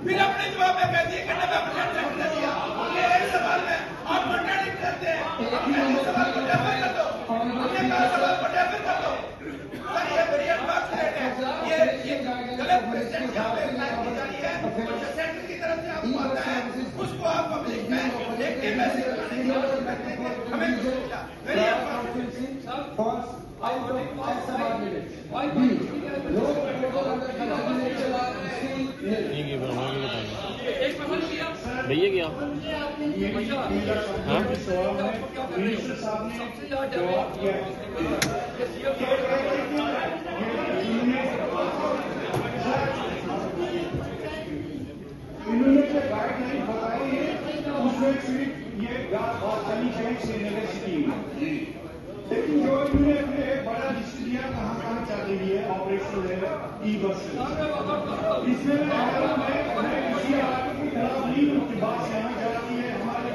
फिर अपने जवाब में कह दिए कि 90% टैक्स दे दिया। ये एक सवाल में आप कॉन्ट्रैडिक्ट करते हैं। अपने सवाल को डेफर कर दो, अपने कहा सवाल को डेफर कर दो। सर ये बड़ी अनफॉर्चुनेट है, ये गलत प्रेसिडेंट यहाँ पे अप्लाई की जा रही है और जो सेंटर की तरफ से आपको आता है उसको आप पब्लिक में एक मैसेज बनाने की कोशिश करते हैं। हमें कुछ मिला वेरी अनफॉर्चुनेट। भैया क्या हाँ इन्होंने जो गाइडलाइन बताई है उसमें सिर्फ ये श्रीनगर सिटी में, लेकिन जो इन्होंने अपने एक बड़ा लिस्ट दिया कहाँ कहाँ चल रही है ऑपरेशन है ई बस, इसमें मैं किसी आदमी की खराब नहीं उनकी बात यहाँ जाती है हमारे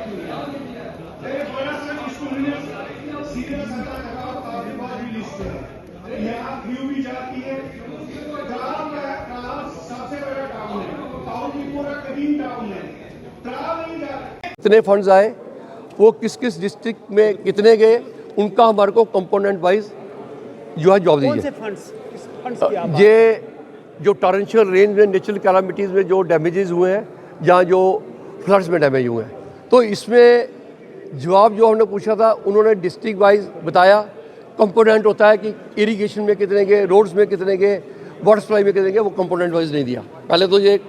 एक बड़ा सा इसको मैंने सीधा साधा लगा काफी बड़ी लिस्ट है, यहाँ व्यू भी जाती है। सबसे बड़ा टाउन है, टाउन भी पूरा कदीम टाउन है, नहीं जाता। कितने फंड्स आए, वो किस किस डिस्ट्रिक्ट में कितने गए, उनका हमारे को कंपोनेंट वाइज जो है जॉब दीजिए। ये जो टॉरेंशियल रेंज में नेचुरल कैलामिटीज़ में जो डैमेजेस हुए हैं, जहाँ जो फ्लड्स में डैमेज हुए हैं, तो इसमें जवाब जो हमने पूछा था उन्होंने डिस्ट्रिक्ट वाइज बताया। कंपोनेंट होता है कि इरिगेशन में कितने गए, रोड्स में कितने गए, वाटर सप्लाई में कितने गए, वो कंपोनेंट वाइज नहीं दिया। पहले तो ये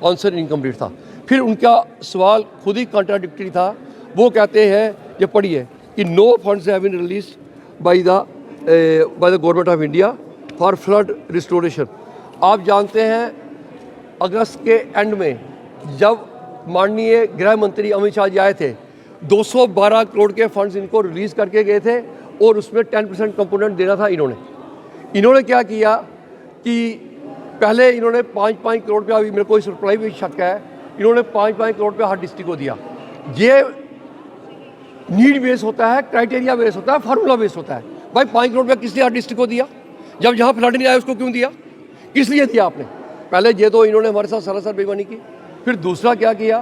आंसर इनकम्प्लीट था। फिर उनका सवाल खुद ही कॉन्ट्राडिक्टरी था। वो कहते हैं, ये पढ़िए, कि no funds have been release by the government of India for flood restoration. आप जानते हैं अगस्त के एंड में जब माननीय गृह मंत्री अमित शाह जी आए थे, 212 करोड़ के फंड्स इनको रिलीज़ करके गए थे और उसमें 10% कंपोनेंट देना था। इन्होंने क्या किया कि पहले इन्होंने 5-5 करोड़ पे, अभी मेरे को इस रिप्लाई भी शक है, इन्होंने 5-5 करोड़ पे हर डिस्ट्रिक्ट को दिया। ये नीड बेस होता है, क्राइटेरिया बेस होता है, फार्मूला बेस होता है। भाई 5 करोड़ पे किस लिए हर डिस्ट्रिक्ट को दिया? जब जहाँ फ्लड नहीं आया उसको क्यों दिया? किस लिए दिया आपने? पहले ये तो इन्होंने हमारे साथ सरासर बेईमानी की। फिर दूसरा क्या किया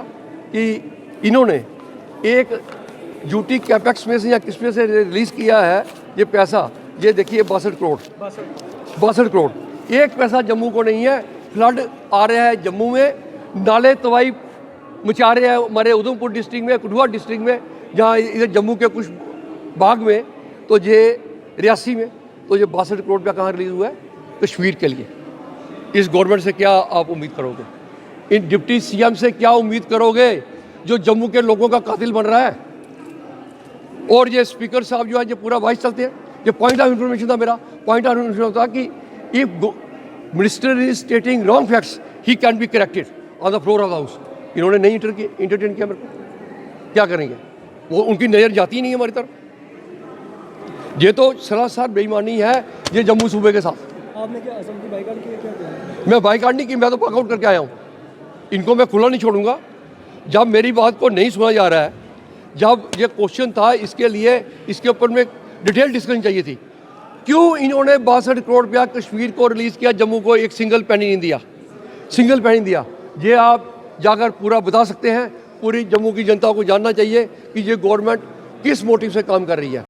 कि इन्होंने एक यूटी कैपेक्स में से या किस में से रिलीज़ किया है ये पैसा, ये देखिए 62 करोड़। एक पैसा जम्मू को नहीं है। फ्लड आ रहा है जम्मू में, नाले तबाही मचा रहे हैं हमारे उधमपुर डिस्ट्रिक्ट में, कठुआ डिस्ट्रिक्ट में, जहाँ इधर जम्मू के कुछ भाग में, तो ये रियासी में, तो ये 62 करोड़ रुपया कहाँ रिलीज़ हुआ है? कश्मीर के लिए। इस गवर्नमेंट से क्या आप उम्मीद करोगे? इन डिप्टी सीएम से क्या उम्मीद करोगे जो जम्मू के लोगों का कातिल बन रहा है? और ये स्पीकर साहब जो है ये पूरा वाइस चलते हैं। ये पॉइंट ऑफ इन्फॉर्मेशन था, मेरा पॉइंट ऑफ इन्फॉर्मेशन था कि if minister is स्टेटिंग wrong facts he can be corrected on the floor of the house. इन्होंने नहीं इंटरटेन किया मेरे को, क्या करेंगे? वो उनकी नज़र जाती ही नहीं है हमारी तरफ। ये तो सरासर बेईमानी है ये जम्मू सूबे के साथ। आपने क्या असेंबली बाइकआउट की? क्या मैं बाइकआउट नहीं की, मैं तो वॉकआउट करके आया हूँ। इनको मैं खुला नहीं छोड़ूंगा जब मेरी बात को नहीं सुना जा रहा है। जब ये क्वेश्चन था इसके लिए, इसके ऊपर में डिटेल डिस्कशन चाहिए थी। क्यों इन्होंने 62 करोड़ रुपया कश्मीर को रिलीज़ किया, जम्मू को एक सिंगल पैनी नहीं दिया? ये आप जाकर पूरा बता सकते हैं। पूरी जम्मू की जनता को जानना चाहिए कि ये गवर्नमेंट किस मोटिव से काम कर रही है।